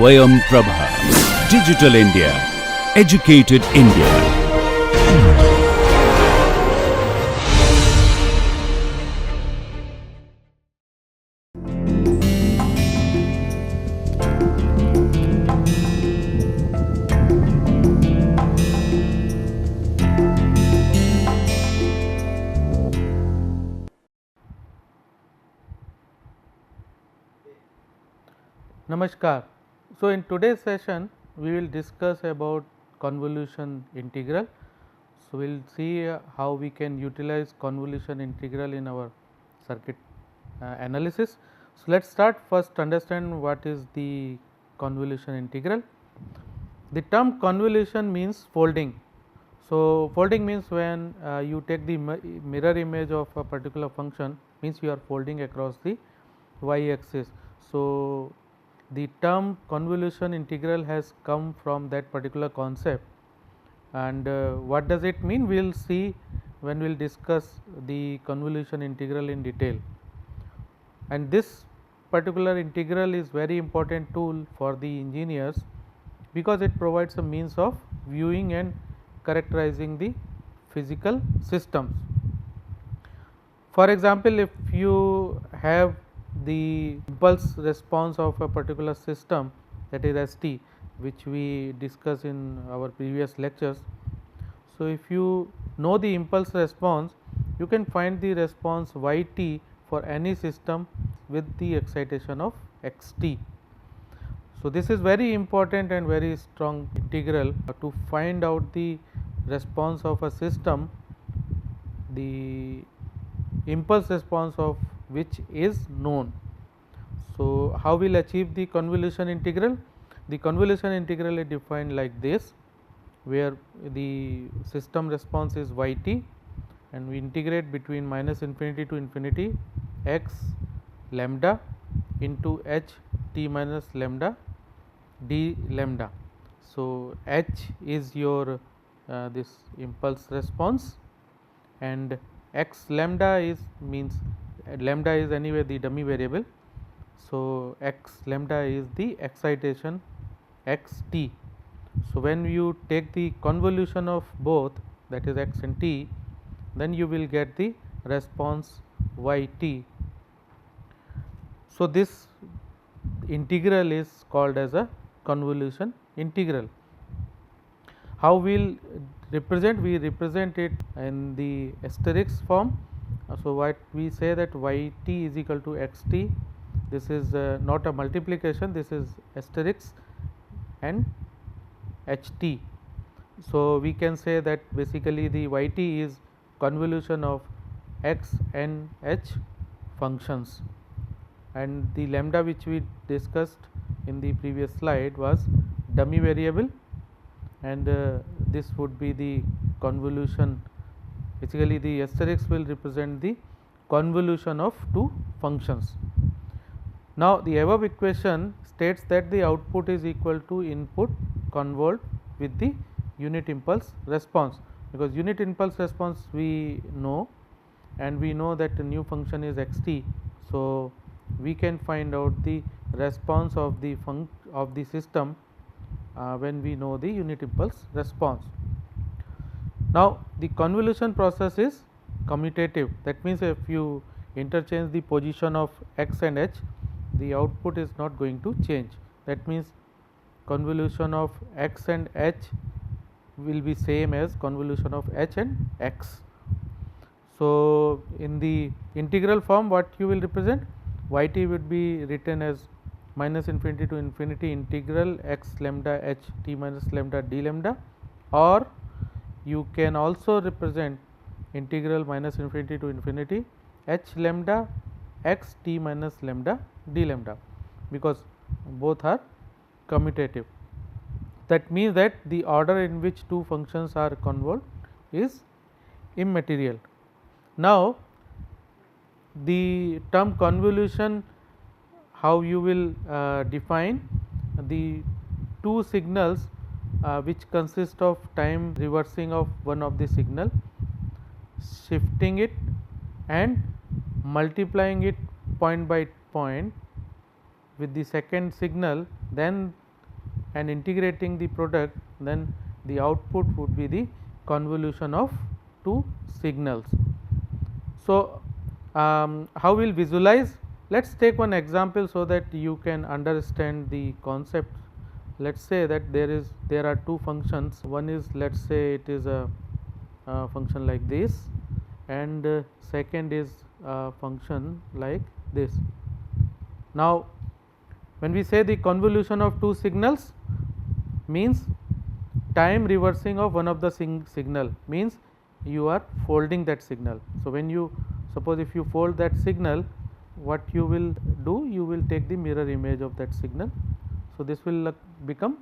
Swayam Prabha. Digital India. Educated India. Namaskar. So, in today's session we will discuss about convolution integral. So, we will see how we can utilize convolution integral in our circuit analysis. So, let us start first understand what is the convolution integral. The term convolution means folding. So, folding means when you take the mirror image of a particular function, means you are folding across the y axis. So, the term convolution integral has come from that particular concept, and what does it mean we will see when we will discuss the convolution integral in detail. And this particular integral is very important tool for the engineers, because it provides a means of viewing and characterizing the physical systems. For example, if you have the impulse response of a particular system, that is ST, which we discussed in our previous lectures. So, if you know the impulse response, you can find the response yt for any system with the excitation of xt. So, this is very important and very strong integral to find out the response of a system, the impulse response of which is known. So, how we will achieve the convolution integral? The convolution integral is defined like this, where the system response is yt and we integrate between minus infinity to infinity x lambda into h t minus lambda d lambda. So, h is your this impulse response, and x lambda is means lambda is anyway the dummy variable. So, x lambda is the excitation x t. So, when you take the convolution of both, that is x and t, then you will get the response y t. So, this integral is called as a convolution integral. How we will represent? We represent it in the asterisk form. So, what we say that y t is equal to x t, this is not a multiplication, this is asterisk and h t. So, we can say that basically the y t is convolution of x and h functions, and the lambda which we discussed in the previous slide was dummy variable, and this would be the convolution. Basically, the asterisk will represent the convolution of two functions. Now, the above equation states that the output is equal to input convolved with the unit impulse response, because unit impulse response we know, and we know that the new function is x t. So, we can find out the response of the system when we know the unit impulse response. Now, the convolution process is commutative, that means if you interchange the position of x and h, the output is not going to change. That means convolution of x and h will be same as convolution of h and x. So, in the integral form, what you will represent? Y t would be written as minus infinity to infinity integral x lambda h t minus lambda d lambda, or you can also represent integral minus infinity to infinity h lambda x t minus lambda d lambda, because both are commutative. That means that the order in which two functions are convolved is immaterial. Now, the term convolution, how you will define the two signals which consist of time reversing of one of the signal, shifting it and multiplying it point by point with the second signal, then and integrating the product, then the output would be the convolution of two signals. So, how we will visualize? Let us take one example so that you can understand the concept. Let us say that there are two functions. One is, let us say it is a function like this, and second is a function like this. Now, when we say the convolution of two signals, means time reversing of one of the signal, means you are folding that signal. So, when you suppose if you fold that signal, what you will do, you will take the mirror image of that signal. So, this will become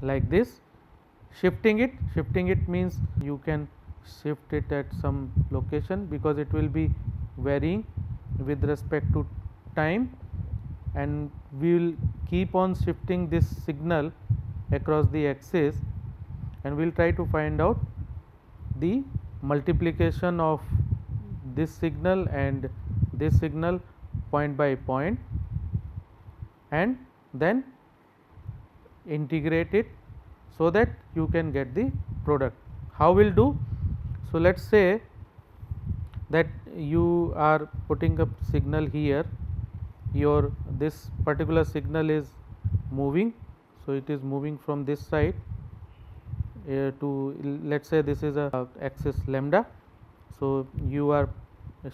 like this. Shifting it means you can shift it at some location, because it will be varying with respect to time, and we will keep on shifting this signal across the axis, and we will try to find out the multiplication of this signal and this signal point by point, and then integrate it so that you can get the product. How we will do? So, let us say that you are putting a signal here, your this particular signal is moving. So, it is moving from this side to, let us say this is a axis lambda. So, you are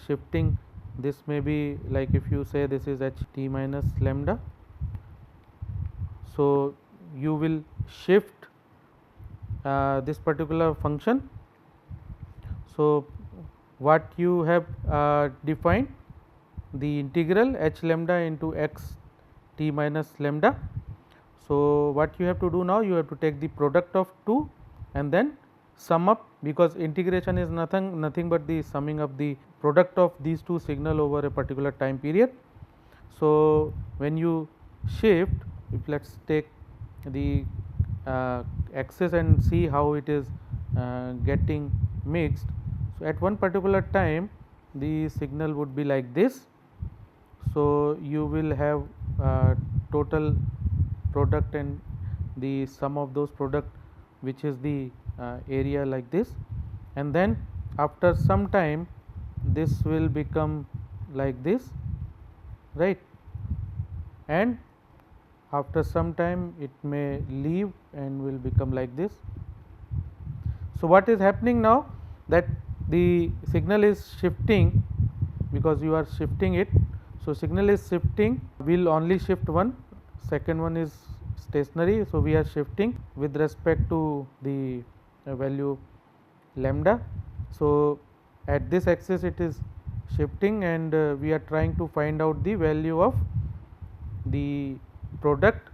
shifting, this may be like, if you say this is h t minus lambda. So, you will shift this particular function. So, what you have defined, the integral h lambda into x t minus lambda. So, what you have to do now, you have to take the product of two and then sum up, because integration is nothing but the summing up the product of these two signal over a particular time period. So, when you shift, if let us take the axis and see how it is getting mixed. So, at one particular time the signal would be like this. So, you will have total product and the sum of those product, which is the area like this, and then after some time this will become like this, right, and after some time it may leave and will become like this. So, what is happening now, that the signal is shifting, because you are shifting it. So, signal is shifting, we will only shift one, second one is stationary. So, we are shifting with respect to the value lambda. So, at this axis it is shifting, and we are trying to find out the value of the product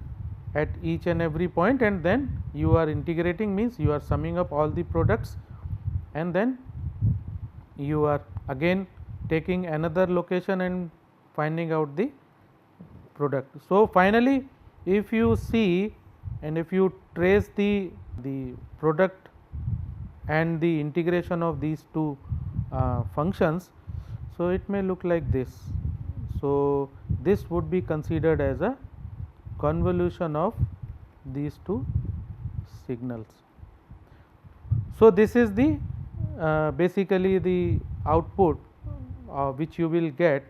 at each and every point, and then you are integrating, means you are summing up all the products, and then you are again taking another location and finding out the product. So, finally, if you see and if you trace the product and the integration of these two functions, so it may look like this. So, this would be considered as a convolution of these two signals. So, this is the basically the output which you will get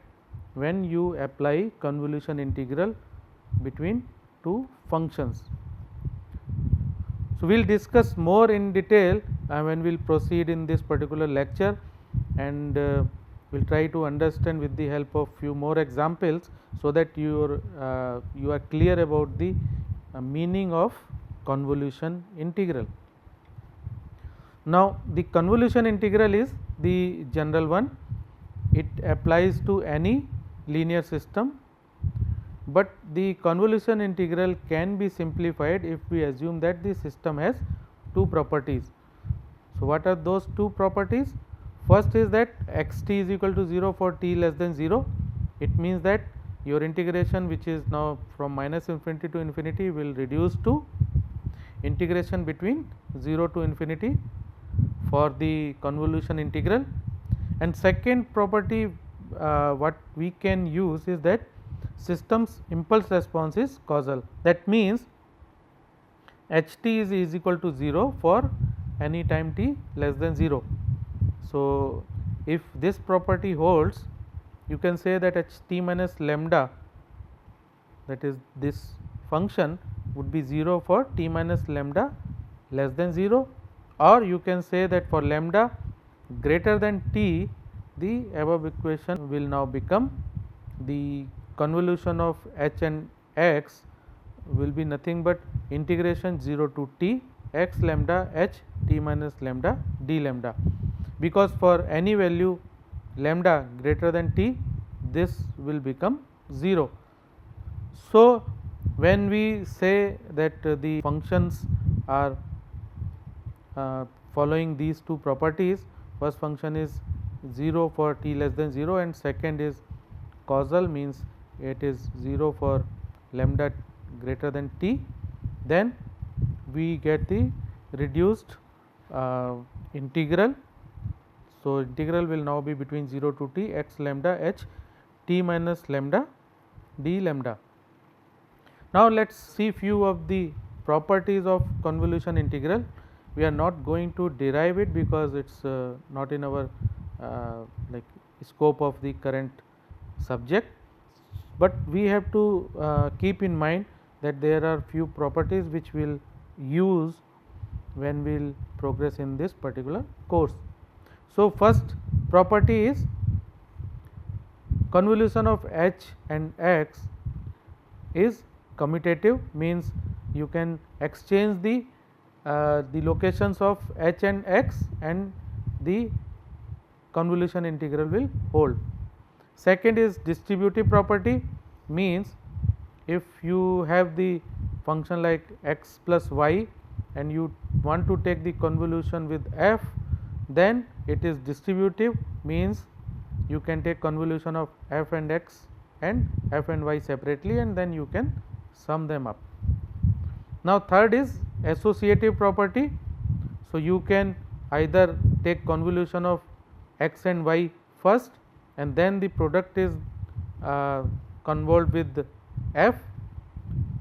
when you apply convolution integral between two functions. So, we will discuss more in detail when we will proceed in this particular lecture, and we will try to understand with the help of few more examples, so that you are clear about the meaning of convolution integral. Now, the convolution integral is the general one, it applies to any linear system, but the convolution integral can be simplified if we assume that the system has two properties. So, what are those two properties? First is that x t is equal to 0 for t less than 0. It means that your integration, which is now from minus infinity to infinity, will reduce to integration between 0 to infinity for the convolution integral. And second property what we can use is that system's impulse response is causal. That means ht is equal to 0 for any time t less than 0. So, if this property holds, you can say that ht minus lambda, that is this function, would be 0 for t minus lambda less than 0, or you can say that for lambda greater than t, the above equation will now become the convolution of h and x will be nothing but integration 0 to t x lambda h t minus lambda d lambda, because for any value lambda greater than t, this will become 0. So, when we say that the functions are following these two properties, first function is 0 for t less than 0 and second is causal, means it is 0 for lambda greater than t, then we get the reduced integral. So, integral will now be between 0 to t x lambda h t minus lambda d lambda. Now, let us see few of the properties of convolution integral. We are not going to derive it because it is not in our like scope of the current subject, but we have to keep in mind that there are few properties which we will use when we will progress in this particular course. So, first property is convolution of h and x is commutative, means you can exchange the locations of h and x and the convolution integral will hold. Second is distributive property, means if you have the function like x plus y and you want to take the convolution with f, then it is distributive, means you can take convolution of f and x and f and y separately and then you can sum them up. Now, third is associative property. So, you can either take convolution of x and y first and then the product is convolved with f,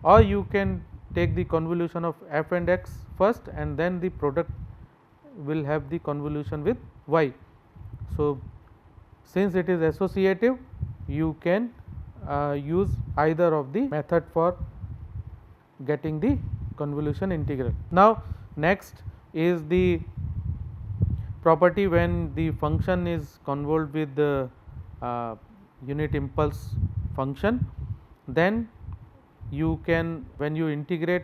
or you can take the convolution of f and x first and then the product will have the convolution with y. So, since it is associative, you can use either of the method for getting the convolution integral. Now, next is the property when the function is convolved with the unit impulse function, then you can, when you integrate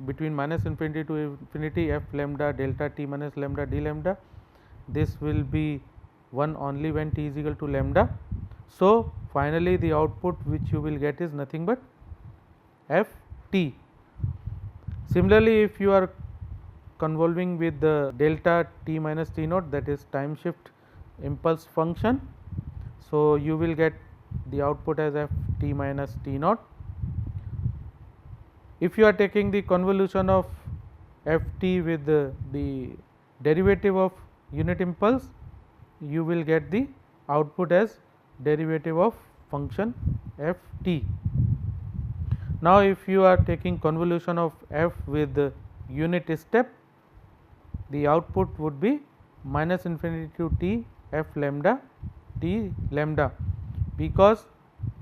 between minus infinity to infinity f lambda delta t minus lambda d lambda, this will be 1 only when t is equal to lambda. So, finally, the output which you will get is nothing but f t. Similarly, if you are convolving with the delta t minus t naught, that is time shift impulse function, so you will get the output as f t minus t naught. If you are taking the convolution of f t with the derivative of unit impulse, you will get the output as derivative of function f t. Now, if you are taking convolution of f with the unit step, the output would be minus infinity to t f lambda t lambda, because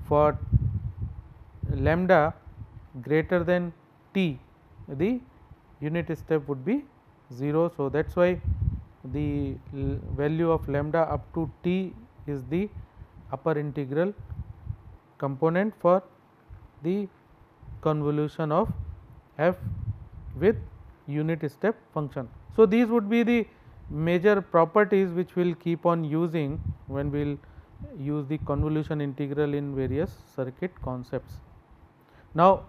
for lambda greater than t, the unit step would be 0. So, that is why the value of lambda up to t is the upper integral component for the convolution of f with unit step function. So, these would be the major properties which we will keep on using when we will use the convolution integral in various circuit concepts. Now,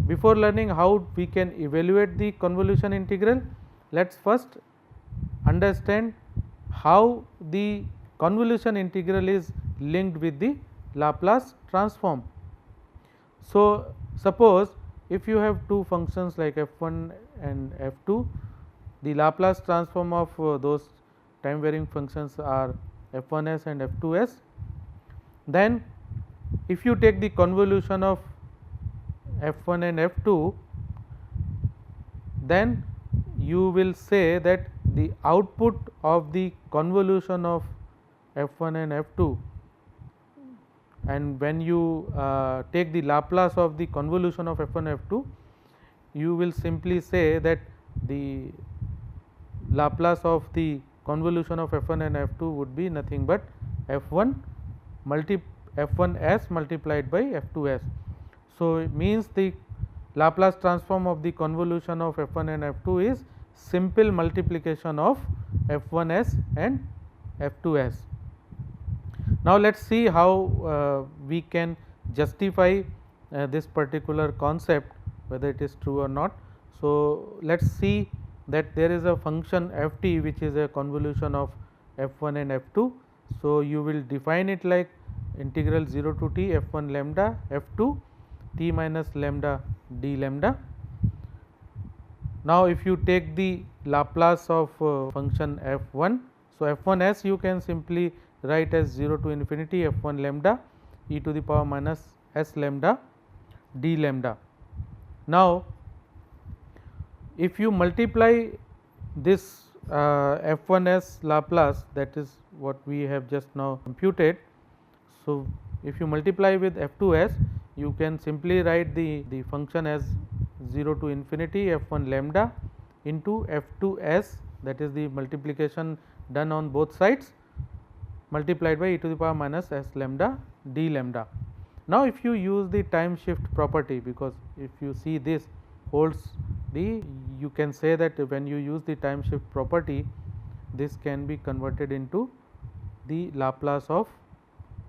before learning how we can evaluate the convolution integral, let us first understand how the convolution integral is linked with the Laplace transform. So, suppose if you have two functions like f1 and f2, the Laplace transform of those time varying functions are f1s and f2s. Then if you take the convolution of f1 and f2, then you will say that the output of the convolution of f1 and f2, and when you take the Laplace of the convolution of f1 and f2, you will simply say that the Laplace of the convolution of f1 and f2 would be nothing but f1 f1s multiplied by f2s. So, it means the Laplace transform of the convolution of f1 and f2 is simple multiplication of f1s and f2s. Now, let us see how we can justify this particular concept, whether it is true or not. So, let us see that there is a function f t which is a convolution of f1 and f2. So, you will define it like integral 0 to t f1 lambda f2 t minus lambda d lambda. Now, if you take the Laplace of function f1, so f1s you can simply write as 0 to infinity f1 lambda e to the power minus s lambda d lambda. Now, if you multiply this f1s Laplace, that is what we have just now computed. So, if you multiply with f2s, you can simply write the function as 0 to infinity f1 lambda into f2s, that is the multiplication done on both sides, multiplied by e to the power minus s lambda d lambda. Now, if you use the time shift property, because if you see this holds the, you can say that when you use the time shift property, this can be converted into the Laplace of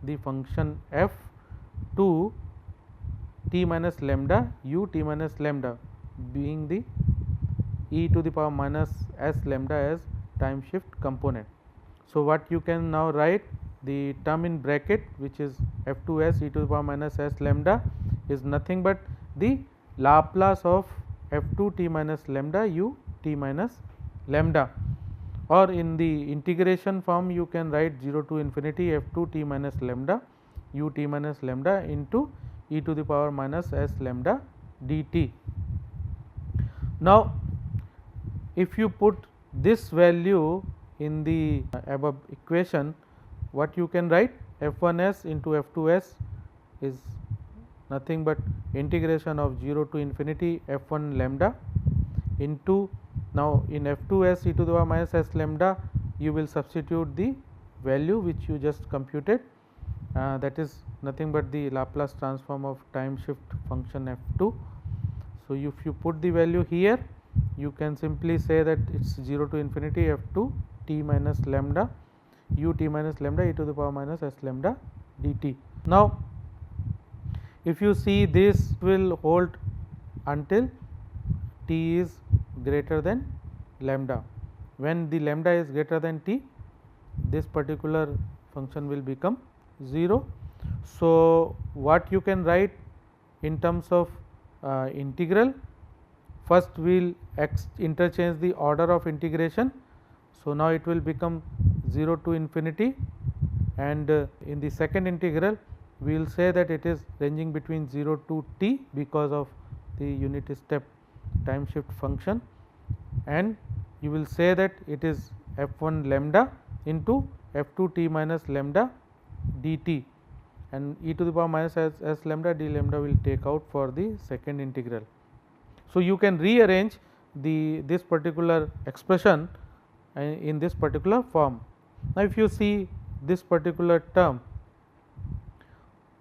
the function f to t minus lambda u t minus lambda, being the e to the power minus s lambda as time shift component. So, what you can now write, the term in bracket which is f2s e to the power minus s lambda is nothing but the Laplace of f2 t minus lambda u t minus lambda, or in the integration form you can write 0 to infinity f2 t minus lambda u t minus lambda into e to the power minus s lambda dt. Now, if you put this value in the above equation, what you can write, f1s into f2s is nothing but integration of 0 to infinity f1 lambda into, now in f2s e to the power minus s lambda you will substitute the value which you just computed, that is nothing but the Laplace transform of time shift function f2. So, if you put the value here, you can simply say that it is 0 to infinity f2 t minus lambda u t minus lambda e to the power minus s lambda dt. Now, if you see, this will hold until t is greater than lambda. When the lambda is greater than t, this particular function will become 0. So, what you can write in terms of integral, first we will interchange the order of integration. So, now it will become 0 to infinity, and in the second integral we will say that it is ranging between 0 to t because of the unit step time shift function, and you will say that it is f1 lambda into f2 t minus lambda dt, and e to the power minus s lambda d lambda will take out for the second integral. So, you can rearrange this particular expression in this particular form. Now, if you see this particular term,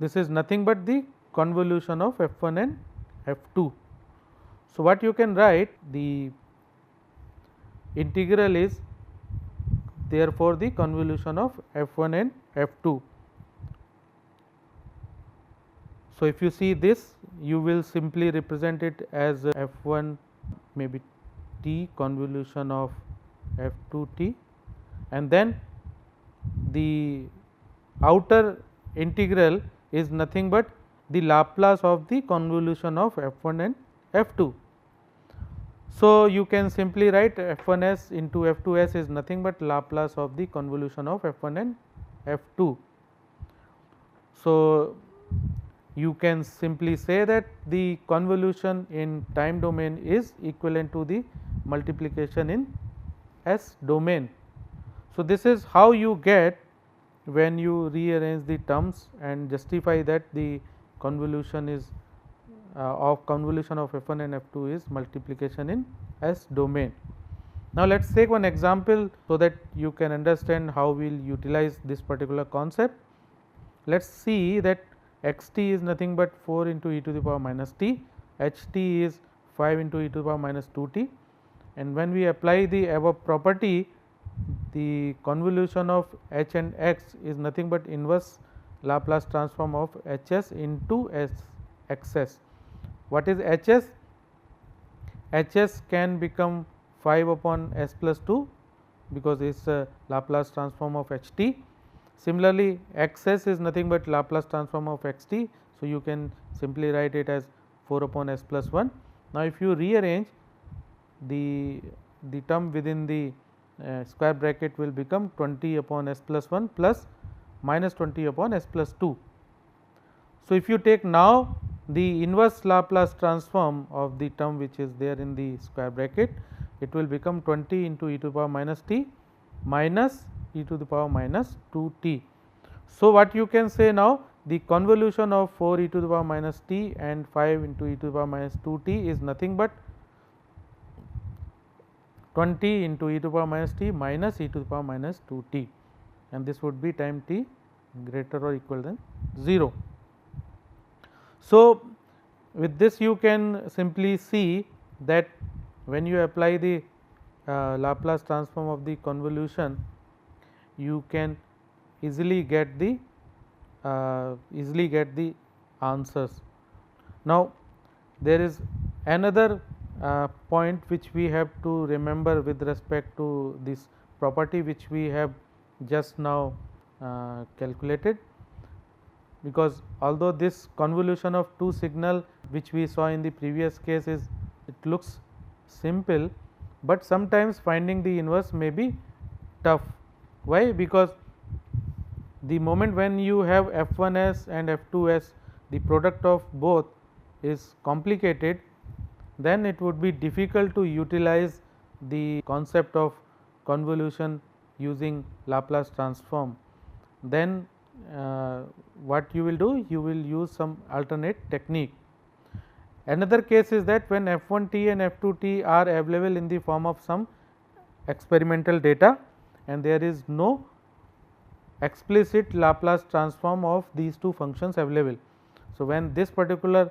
this is nothing but the convolution of f1 and f2. So, what you can write, the integral is therefore the convolution of f1 and f2. So, if you see this, you will simply represent it as f1 maybe t convolution of f2 t, and then the outer integral is nothing but the Laplace of the convolution of f1 and f2. So, you can simply write f1s into f2s is nothing but Laplace of the convolution of f1 and f2. So, you can simply say that the convolution in time domain is equivalent to the multiplication in S domain. So, this is how you get when you rearrange the terms and justify that the convolution is of convolution of f1 and f2 is multiplication in S domain. Now, let us take one example so that you can understand how we will utilize this particular concept. Let us see that x t is nothing but 4 into e to the power minus t, h t is 5 into e to the power minus 2 t, and when we apply the above property, the convolution of h and x is nothing but inverse Laplace transform of h s into x s. What is h s? H s can become 5 upon s plus 2 because it is a Laplace transform of h t. Similarly, x s is nothing but Laplace transform of x t. So, you can simply write it as 4 upon s plus 1. Now, if you rearrange the term within the square bracket will become 20 upon s plus 1 plus minus 20 upon s plus 2. So, if you take now the inverse Laplace transform of the term which is there in the square bracket, it will become 20 into e to the power minus t minus e to the power minus 2 t. So, what you can say now, the convolution of 4 e to the power minus t and 5 into e to the power minus 2 t is nothing but 20 into e to the power minus t minus e to the power minus 2 t, and this would be time t greater or equal than 0. So, with this you can simply see that when you apply the Laplace transform of the convolution, you can easily get the answers. Now, there is another point which we have to remember with respect to this property which we have just now calculated, because although this convolution of two signal which we saw in the previous case is, it looks simple, but sometimes finding the inverse may be tough. Why? Because the moment when you have f1s and f2s, the product of both is complicated, then it would be difficult to utilize the concept of convolution using Laplace transform. Then what you will do? You will use some alternate technique. Another case is that when f1 t and f2 t are available in the form of some experimental data and there is no explicit Laplace transform of these two functions available. So, when this particular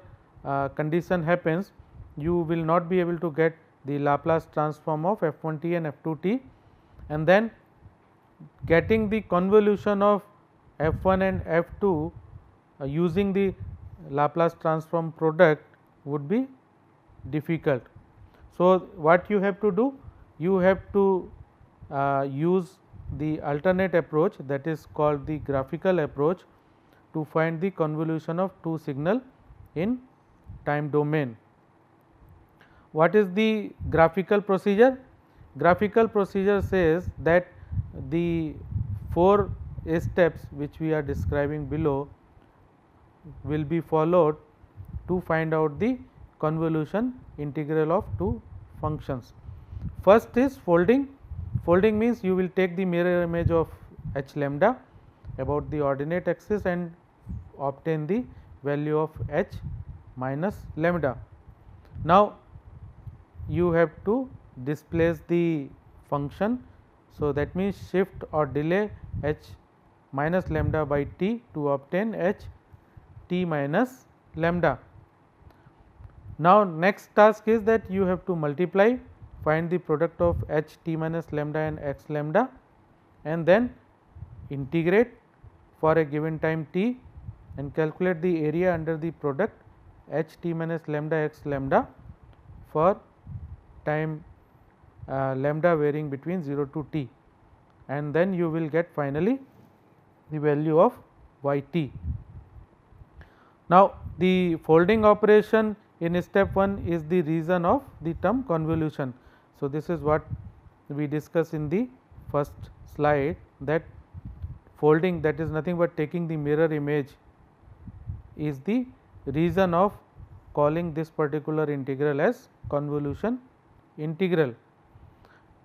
condition happens, you will not be able to get the Laplace transform of f1 t and f2 t, and then getting the convolution of f1 and f2 using the Laplace transform product would be difficult. So, what you have to do? You have to use the alternate approach, that is called the graphical approach, to find the convolution of two signal in time domain. What is the graphical procedure? Graphical procedure says that the 4 steps which we are describing below will be followed to find out the convolution integral of two functions. First is folding. Folding means you will take the mirror image of h lambda about the ordinate axis and obtain the value of h minus lambda. Now, you have to displace the function. So, that means shift or delay h minus lambda by t to obtain h t minus lambda. Now, next task is that you have to multiply, find the product of h t minus lambda and x lambda, and then integrate for a given time t and calculate the area under the product h t minus lambda x lambda for time lambda varying between 0 to t, and then you will get finally the value of y t. Now, the folding operation in step 1 is the reason of the term convolution. So, this is what we discussed in the first slide, that folding, that is nothing but taking the mirror image, is the reason of calling this particular integral as convolution integral.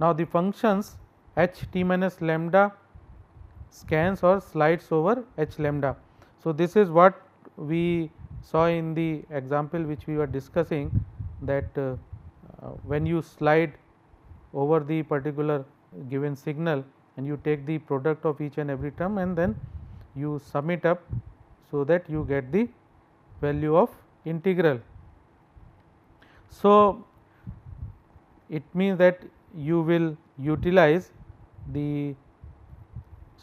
Now, the functions h t minus lambda scans or slides over h lambda. So, this is what we saw in the example which we were discussing, that when you slide over the particular given signal and you take the product of each and every term and then you sum it up, so that you get the value of integral. So, it means that you will utilize the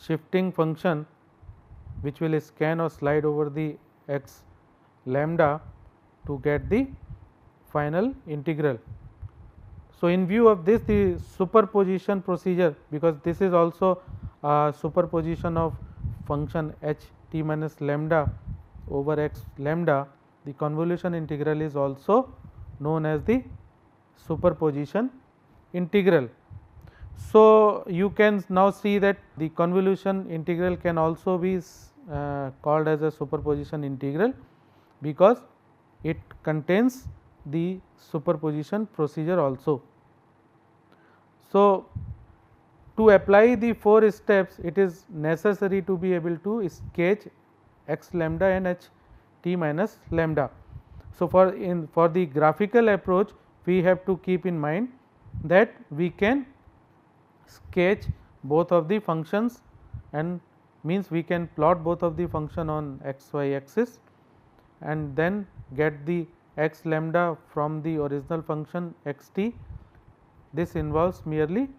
shifting function which will scan or slide over the x lambda to get the final integral. So, in view of this, the superposition procedure, because this is also a superposition of function h t minus lambda over x lambda, the convolution integral is also known as the superposition integral. So, you can now see that the convolution integral can also be called as a superposition integral, because it contains the superposition procedure also. So, to apply the 4 steps, it is necessary to be able to sketch x lambda and h t minus lambda. So, for the graphical approach, we have to keep in mind that we can sketch both of the functions, and means we can plot both of the function on x y axis and then get the x lambda from the original function x t. This involves merely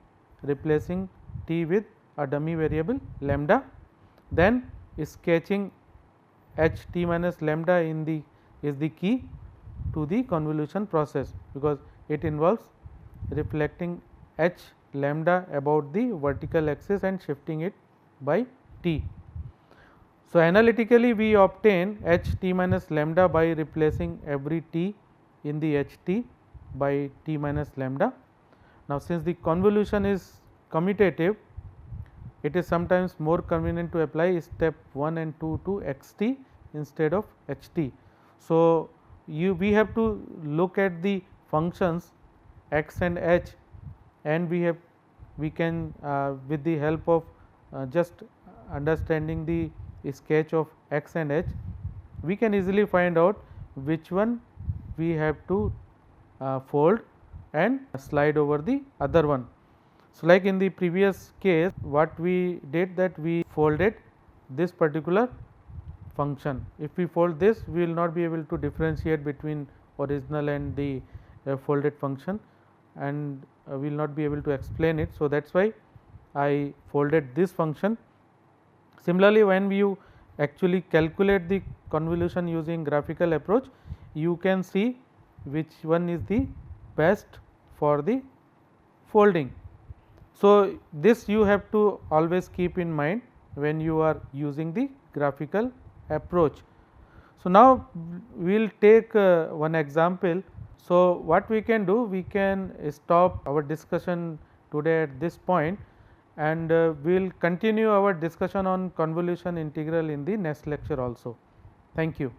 replacing t with a dummy variable lambda, then sketching h t minus lambda is the key to the convolution process, because it involves reflecting h lambda about the vertical axis and shifting it by t. So, analytically we obtain h t minus lambda by replacing every t in the h t by t minus lambda. Now, since the convolution is commutative, it is sometimes more convenient to apply step 1 and 2 to x t instead of h t. So, we have to look at the functions x and h, and we can with the help of just understanding the sketch of x and h, we can easily find out which one we have to fold and slide over the other one. So, like in the previous case, what we did, that we folded this particular function. If we fold this, we will not be able to differentiate between original and the folded function, and we will not be able to explain it. So, that is why I folded this function. Similarly, when you actually calculate the convolution using graphical approach, you can see which one is the best for the folding. So, this you have to always keep in mind when you are using the graphical approach. So, now we will take one example. So, what we can do, we can stop our discussion today at this point, and we will continue our discussion on convolution integral in the next lecture also. Thank you.